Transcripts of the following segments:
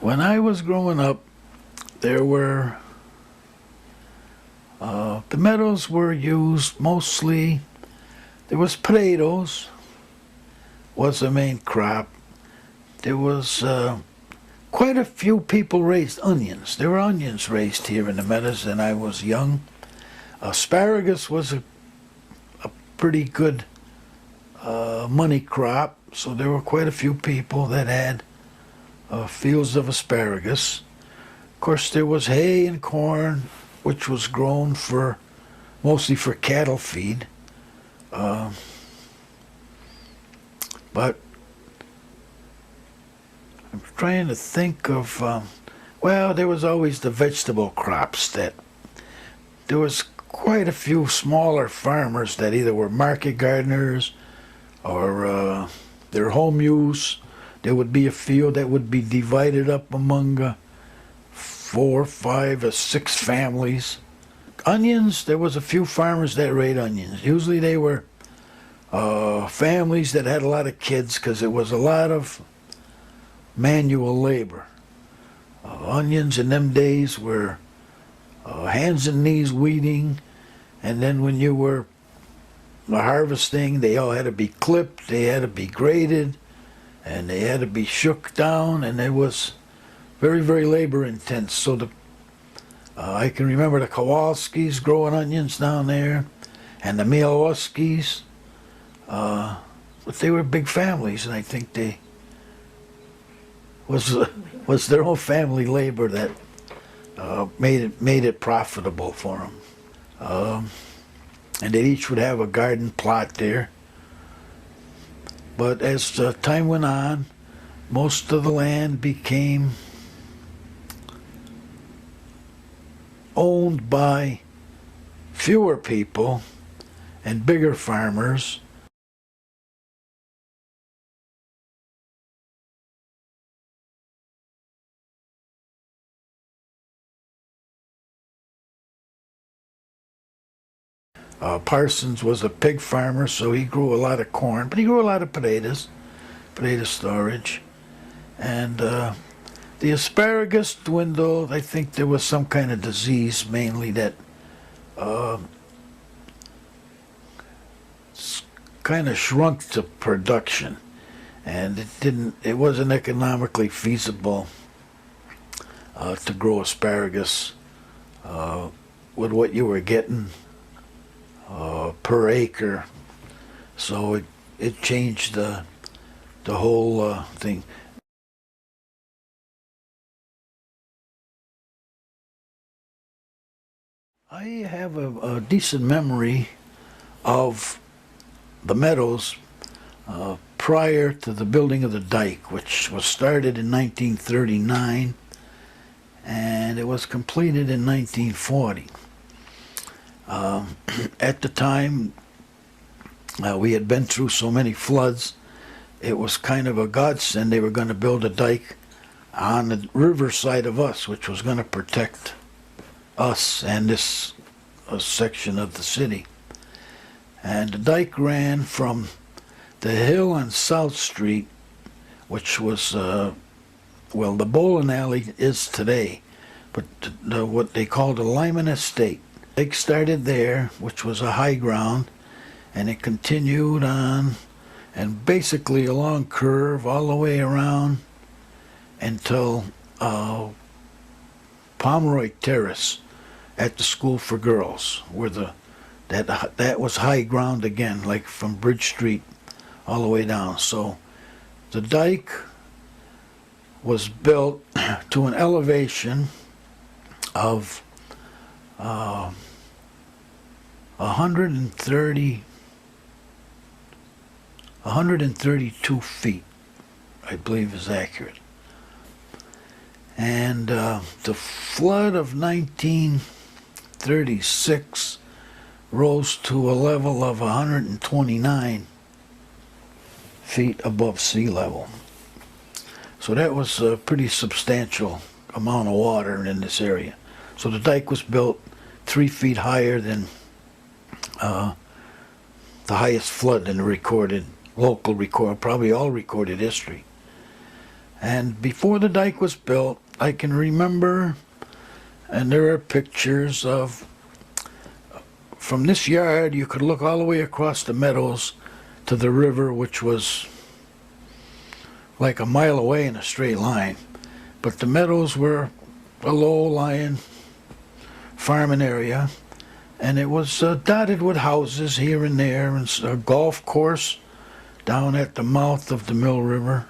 When I was growing up, there were, the meadows were used mostly, there was potatoes, was the main crop. There was quite a few people raised onions. There were onions raised here in the meadows when I was young. Asparagus was a pretty good money crop, so there were quite a few people that had fields of asparagus. Of course, there was hay and corn, which was grown for mostly for cattle feed. But I'm trying to think of, well, there was always the vegetable crops that there was quite a few smaller farmers that either were market gardeners or their home use. There would be a field that would be divided up among 4, 5, or 6 families. Onions, there was a few farmers that raised onions. Usually they were families that had a lot of kids because it was a lot of manual labor. Onions in them days were hands and knees weeding, and then when you were harvesting, they all had to be clipped, they had to be graded, and they had to be shook down, and it was very, very labor intense. So I can remember the Kowalskis growing onions down there, and the Mielowskis, but they were big families, and I think they was their own family labor that made it profitable for them. And they each would have a garden plot there. But as time went on, most of the land became owned by fewer people and bigger farmers. Parsons was a pig farmer, so he grew a lot of corn, but he grew a lot of potatoes, potato storage. And the asparagus dwindled. I think there was some kind of disease mainly that kind of shrunk the production, and it wasn't economically feasible to grow asparagus with what you were getting per acre. So it changed the whole thing. I have a decent memory of the meadows prior to the building of the dike, which was started in 1939 and it was completed in 1940. At the time, we had been through so many floods, it was kind of a godsend. They were going to build a dike on the river side of us, which was going to protect us and this section of the city. And the dike ran from the hill on South Street, which was, well, the bowling alley is today, but what they called the Lyman Estate. The dike started there, which was a high ground, and it continued on, and basically a long curve all the way around until Pomeroy Terrace at the School for Girls, where that was high ground again, like from Bridge Street all the way down. So the dike was built to an elevation of 132 feet, I believe is accurate. And the flood of 1936 rose to a level of 129 feet above sea level. So that was a pretty substantial amount of water in this area. So the dike was built 3 feet higher than the highest flood in the local record, probably all recorded history. And before the dike was built, I can remember, and there are pictures of, from this yard, you could look all the way across the meadows to the river, which was like a mile away in a straight line. But the meadows were a low-lying farming area, and it was dotted with houses here and there, and a golf course down at the mouth of the Mill River.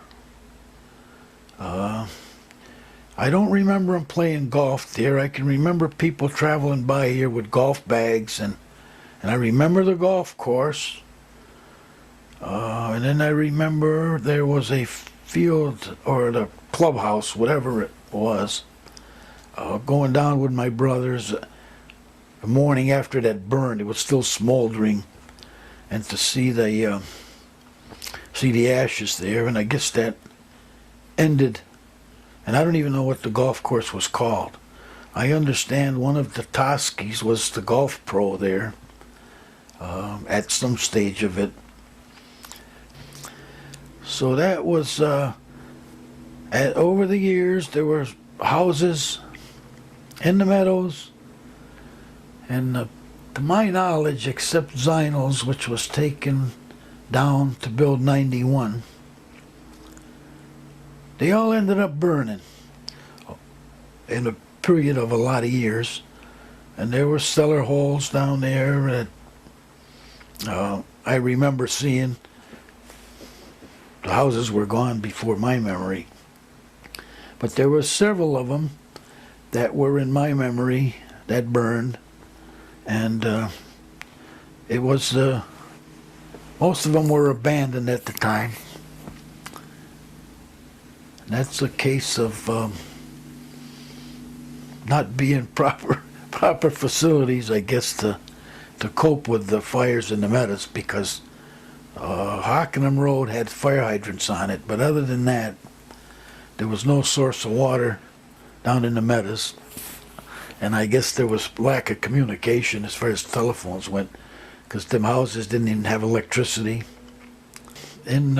I don't remember them playing golf there. I can remember people traveling by here with golf bags, and I remember the golf course. And then I remember there was a field, or the clubhouse, whatever it was, going down with my brothers the morning after that burned. It was still smoldering, and to see the ashes there, and I guess that ended. And I don't even know what the golf course was called. I understand one of the Toskis was the golf pro there at some stage of it. So that was, over the years, there were houses in the meadows, and to my knowledge, except Zinel's, which was taken down to build 91, they all ended up burning in a period of a lot of years. And there were cellar holes down there that I remember seeing. The houses were gone before my memory. But there were several of them that were in my memory that burned. And it was, most of them were abandoned at the time. And that's a case of not being proper facilities, I guess, to cope with the fires in the meadows, because Hockenham Road had fire hydrants on it, but other than that, there was no source of water down in the meadows. And I guess there was lack of communication as far as telephones went, because them houses didn't even have electricity. In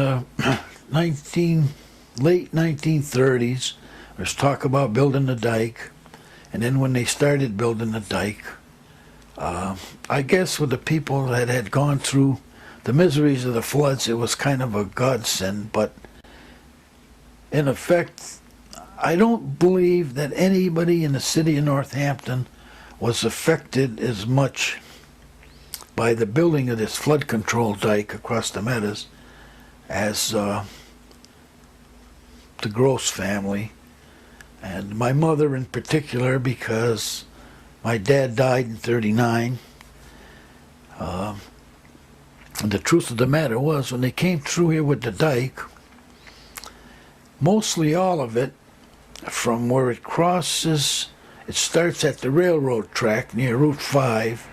late 1930s, there's talk about building the dike, and then when they started building the dike, I guess with the people that had gone through the miseries of the floods, it was kind of a godsend. But in effect, I don't believe that anybody in the city of Northampton was affected as much by the building of this flood control dike across the meadows as the Gross family, and my mother in particular, because my dad died in '39. And the truth of the matter was, when they came through here with the dike, mostly all of it, from where it crosses, it starts at the railroad track near Route 5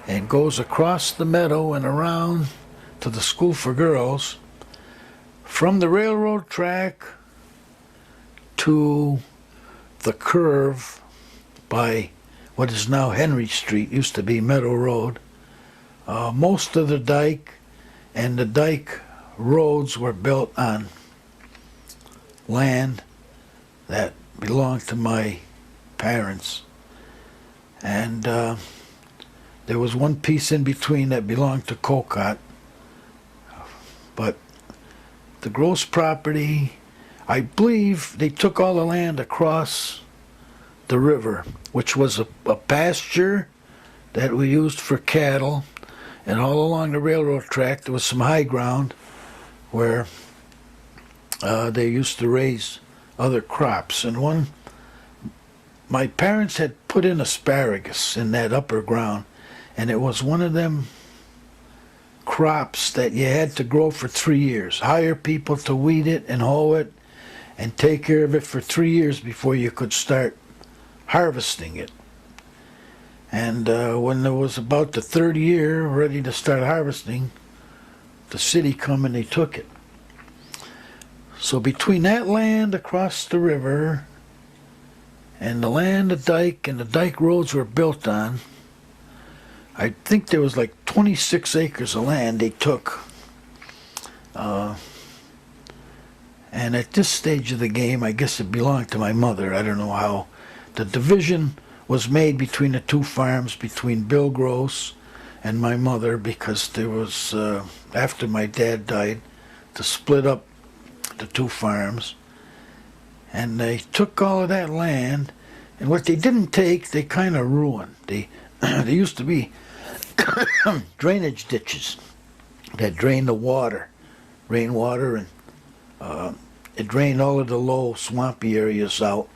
and goes across the meadow and around to the school for girls. From the railroad track to the curve by what is now Henry Street, used to be Meadow Road, most of the dike and the dike roads were built on land that belonged to my parents. And there was one piece in between that belonged to Cocott. But the Gross property, I believe they took all the land across the river, which was a pasture that we used for cattle, and all along the railroad track there was some high ground where they used to raise other crops. And my parents had put in asparagus in that upper ground, and it was one of them crops that you had to grow for 3 years. Hire people to weed it and hoe it and take care of it for 3 years before you could start harvesting it. And when there was about the third year, ready to start harvesting, the city come and they took it. So between that land across the river and the land the dike and the dike roads were built on, I think there was like 26 acres of land they took. And at this stage of the game, I guess it belonged to my mother. I don't know how. The division was made between the two farms, between Bill Gross and my mother, because there was, after my dad died, to split up the two farms. And they took all of that land, and what they didn't take, they kind of ruined. There used to be drainage ditches that drained the water, rainwater, and it drained all of the low swampy areas out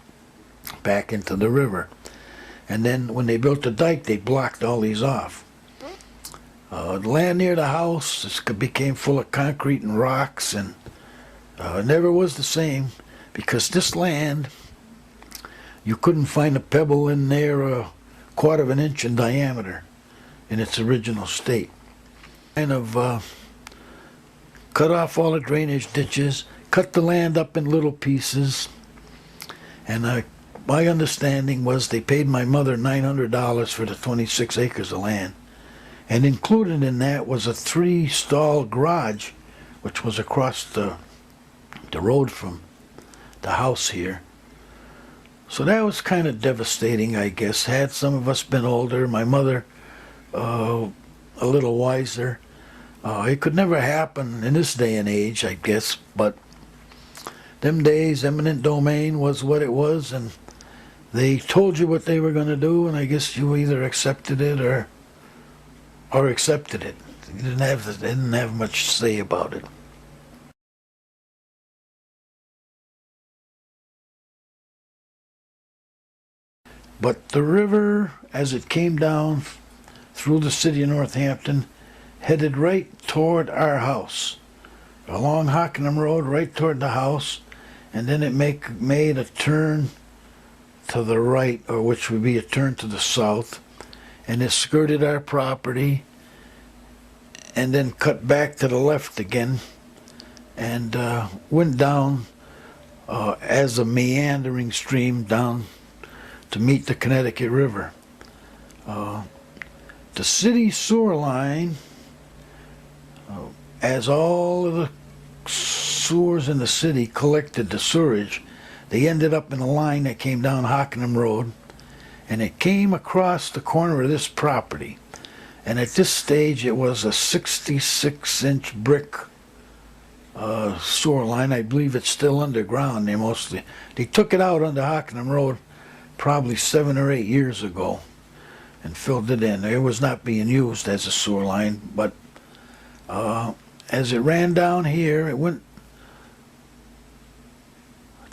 back into the river. And then when they built the dike, they blocked all these off. The land near the house became full of concrete and rocks, and it never was the same, because this land, you couldn't find a pebble in there a quarter of an inch in diameter in its original state. Kind of cut off all the drainage ditches, cut the land up in little pieces, and my understanding was they paid my mother $900 for the 26 acres of land. And included in that was a 3-stall garage, which was across the road from the house here. So that was kind of devastating, I guess. Had some of us been older, my mother a little wiser, it could never happen in this day and age, I guess, but them days, eminent domain was what it was, and they told you what they were going to do, and I guess you either accepted it or accepted it. You didn't have much to say about it. But the river, as it came down through the city of Northampton, headed right toward our house, along Hockenham Road, right toward the house, and then it made a turn to the right, or which would be a turn to the south, and it skirted our property, and then cut back to the left again, and went down as a meandering stream down to meet the Connecticut River. The city sewer line, as all of the sewers in the city collected the sewerage, they ended up in a line that came down Hockenham Road, and it came across the corner of this property. And at this stage, it was a 66-inch brick sewer line. I believe it's still underground. They took it out under Hockenham Road probably 7 or 8 years ago and filled it in. It was not being used as a sewer line, but as it ran down here, it went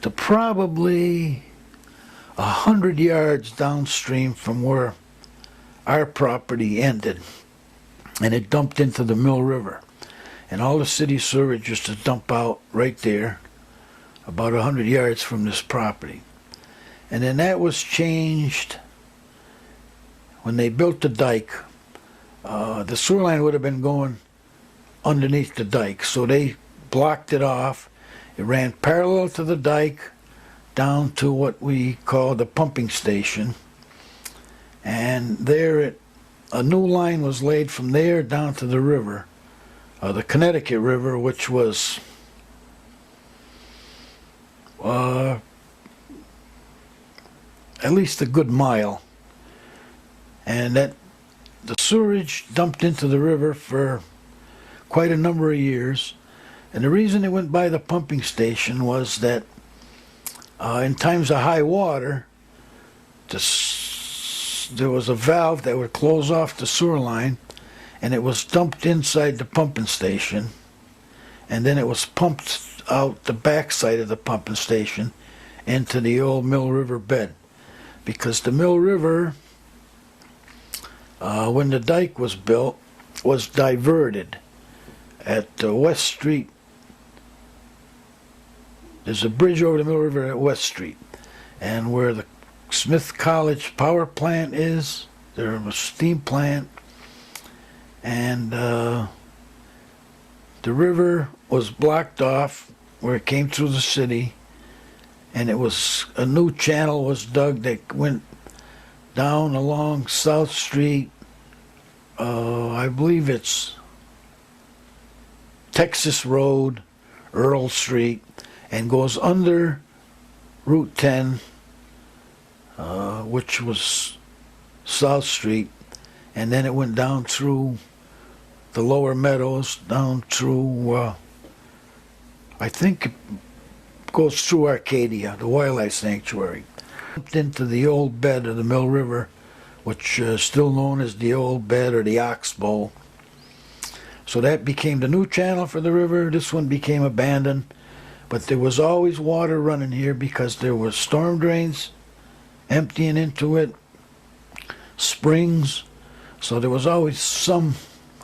to probably 100 yards downstream from where our property ended, and it dumped into the Mill River. And all the city sewage used to dump out right there, about 100 yards from this property. And then that was changed when they built the dike. The sewer line would have been going underneath the dike, so they blocked it off. It ran parallel to the dike down to what we call the pumping station, and there a new line was laid from there down to the river, the Connecticut River, which was at least a good mile, and that the sewerage dumped into the river for quite a number of years. And the reason it went by the pumping station was that in times of high water, there was a valve that would close off the sewer line, and it was dumped inside the pumping station, and then it was pumped out the backside of the pumping station into the old Mill River bed. Because the Mill River, when the dike was built, was diverted at West Street. There's a bridge over the Mill River at West Street, and where the Smith College power plant is, there's a steam plant, and the river was blocked off where it came through the city, and a new channel was dug that went down along South Street. I believe it's Texas Road, Earl Street, and goes under Route 10, which was South Street, and then it went down through the lower meadows, down through, I think it goes through Arcadia, the wildlife sanctuary, into the old bed of the Mill River, which is still known as the old bed or the oxbow. So that became the new channel for the river. This one became abandoned, but there was always water running here because there was storm drains emptying into it, springs, so there was always some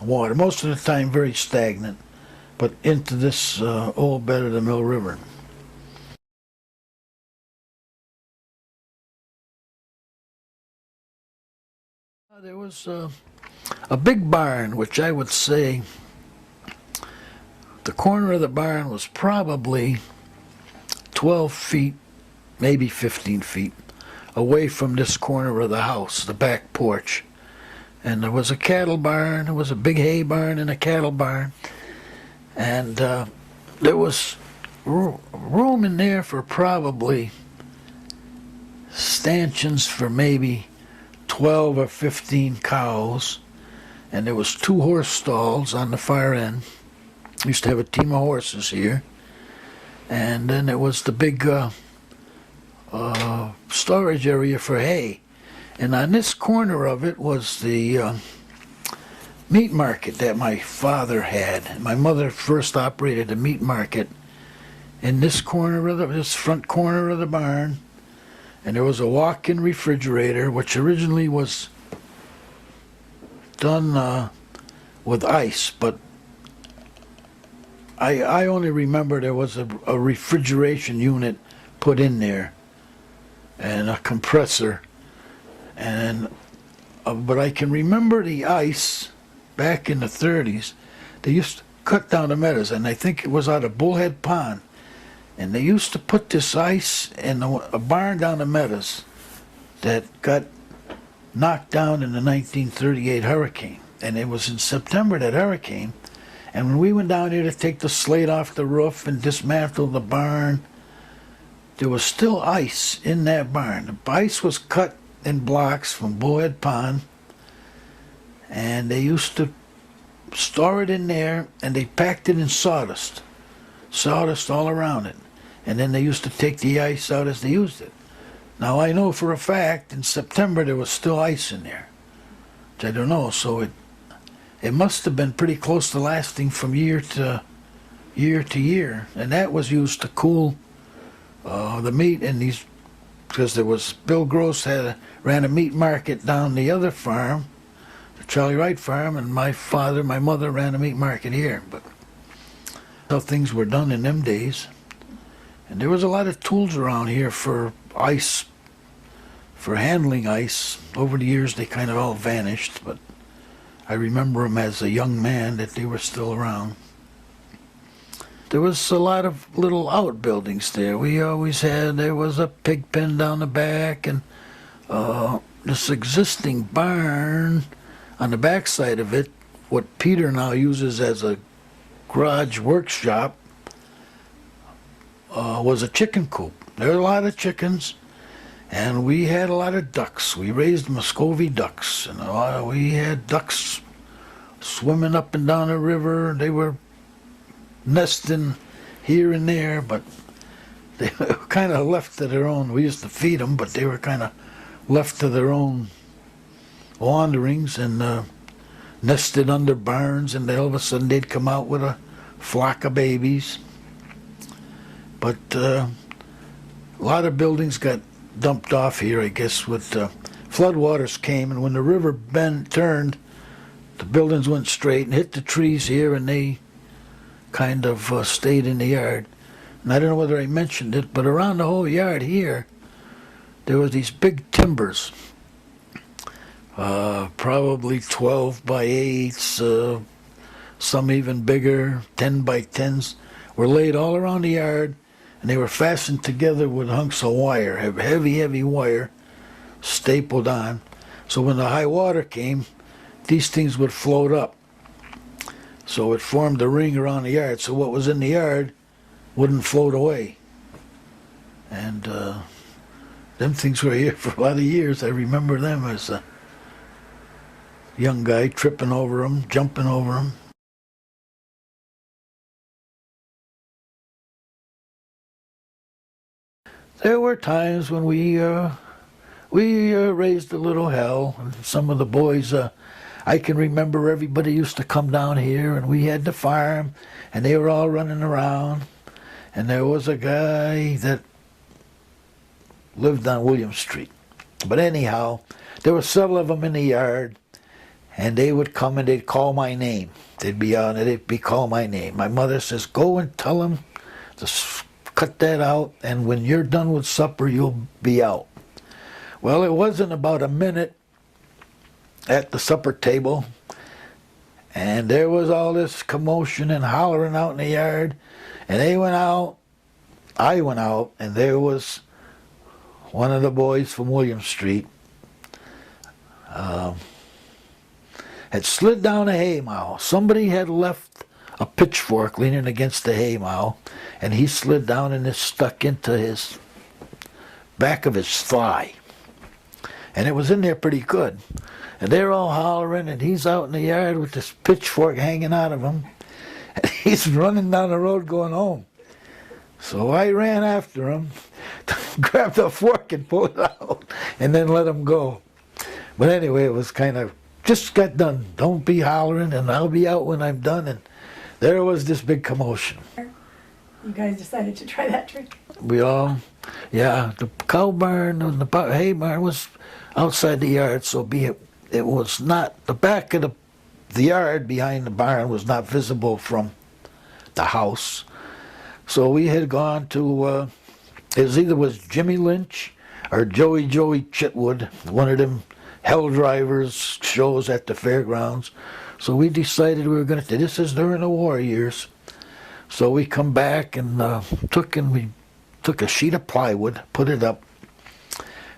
water, most of the time very stagnant, but into this old bed of the Mill River. There was a big barn, which I would say the corner of the barn was probably 12 feet, maybe 15 feet away from this corner of the house, the back porch. And there was a cattle barn, there was a big hay barn and a cattle barn. And there was room in there for probably stanchions for maybe 12 or 15 cows. And there was 2 horse stalls on the far end. Used to have a team of horses here. And then there was the big storage area for hay. And on this corner of it was the meat market that my father had. My mother first operated a meat market in this corner of this front corner of the barn. And there was a walk-in refrigerator, which originally was done with ice, but I only remember there was a refrigeration unit put in there and a compressor, and but I can remember the ice back in the 30s. They used to cut down the meadows, and I think it was out of Bullhead Pond, and they used to put this ice in a barn down the meadows that got knocked down in the 1938 hurricane. And it was in September, that hurricane. And when we went down here to take the slate off the roof and dismantle the barn, there was still ice in that barn. The ice was cut in blocks from Bullhead Pond, and they used to store it in there, and they packed it in sawdust all around it. And then they used to take the ice out as they used it. Now I know for a fact in September there was still ice in there, which I don't know, so it must have been pretty close to lasting from year to year, and that was used to cool the meat in these, because there was, Bill Gross ran a meat market down the other farm, the Charlie Wright farm, and my mother ran a meat market here. But how things were done in them days. And there was a lot of tools around here for ice, for handling ice. Over the years they kind of all vanished, but I remember them as a young man that they were still around. There was a lot of little outbuildings there. We always had, there was a pig pen down the back, and this existing barn on the back side of it, what Peter now uses as a garage workshop, was a chicken coop. There were a lot of chickens, and we had a lot of ducks. We raised Muscovy ducks, and we had ducks swimming up and down the river. They were nesting here and there, but they were kind of left to their own. We used to feed them, but they were kind of left to their own wanderings, and nested under barns, and all of a sudden they'd come out with a flock of babies. But a lot of buildings got dumped off here, I guess, with floodwaters came, and when the river turned, the buildings went straight and hit the trees here, and they kind of stayed in the yard. And I don't know whether I mentioned it, but around the whole yard here, there were these big timbers, probably 12 by 8s, some even bigger, 10 by 10s, were laid all around the yard, and they were fastened together with hunks of wire, heavy wire, stapled on. So when the high water came, these things would float up. So it formed a ring around the yard. So what was in the yard wouldn't float away. And them things were here for a lot of years. I remember them as a young guy tripping over them, jumping over them. There were times when we raised a little hell. And some of the boys, I can remember everybody used to come down here, and we had the farm, and they were all running around. And there was a guy that lived on William Street. But anyhow, there were several of them in the yard, and they would come and they'd call my name. They'd be on it, they'd be call my name. My mother says, go and tell them to cut that out, and when you're done with supper, you'll be out. Well, it wasn't about a minute at the supper table, and there was all this commotion and hollering out in the yard, and they went out, I went out, and there was one of the boys from William Street had slid down a haymow. Somebody had left a pitchfork leaning against the haymow, and he slid down and it stuck into his back of his thigh. And it was in there pretty good. And they're all hollering, and he's out in the yard with this pitchfork hanging out of him. And he's running down the road going home. So I ran after him, grabbed a fork and pulled it out, and then let him go. But anyway, it was kind of, just got done. Don't be hollering, and I'll be out when I'm done. And there was this big commotion. You guys decided to try that trick? We all, yeah, the cow barn and the hay barn was outside the yard, so it was not, the back of the yard behind the barn was not visible from the house. So we had gone to, it either was Jimmy Lynch or Joey Chitwood, one of them hell drivers shows at the fairgrounds. So we decided we were going to, this is during the war years. So we come back and we took a sheet of plywood, put it up.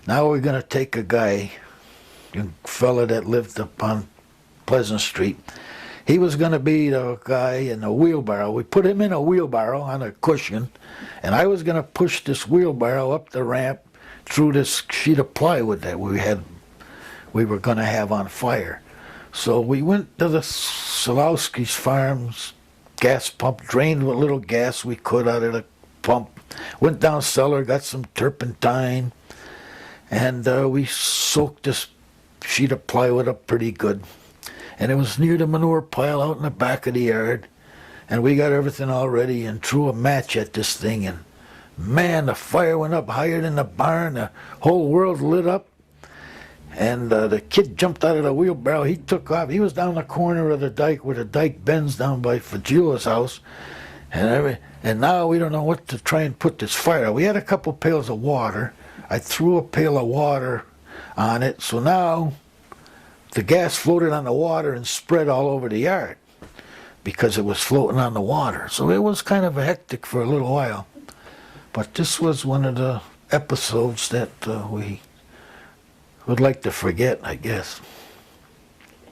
Now we're going to take a guy, a fella that lived up on Pleasant Street. He was going to be the guy in a wheelbarrow. We put him in a wheelbarrow on a cushion, and I was going to push this wheelbarrow up the ramp through this sheet of plywood that we were going to have on fire. So we went to the Solowski's farm's gas pump, drained what little gas we could out of the pump, went down cellar, got some turpentine, and we soaked this sheet of plywood up pretty good. And it was near the manure pile out in the back of the yard, and we got everything all ready and threw a match at this thing, and man, the fire went up higher than the barn. The whole world lit up. And the kid jumped out of the wheelbarrow. He took off. He was down the corner of the dike where the dike bends down by Fagila's house. And now we don't know what to try and put this fire out. We had a couple pails of water. I threw a pail of water on it. So now the gas floated on the water and spread all over the yard because it was floating on the water. So it was kind of hectic for a little while. But this was one of the episodes that we would like to forget, I guess.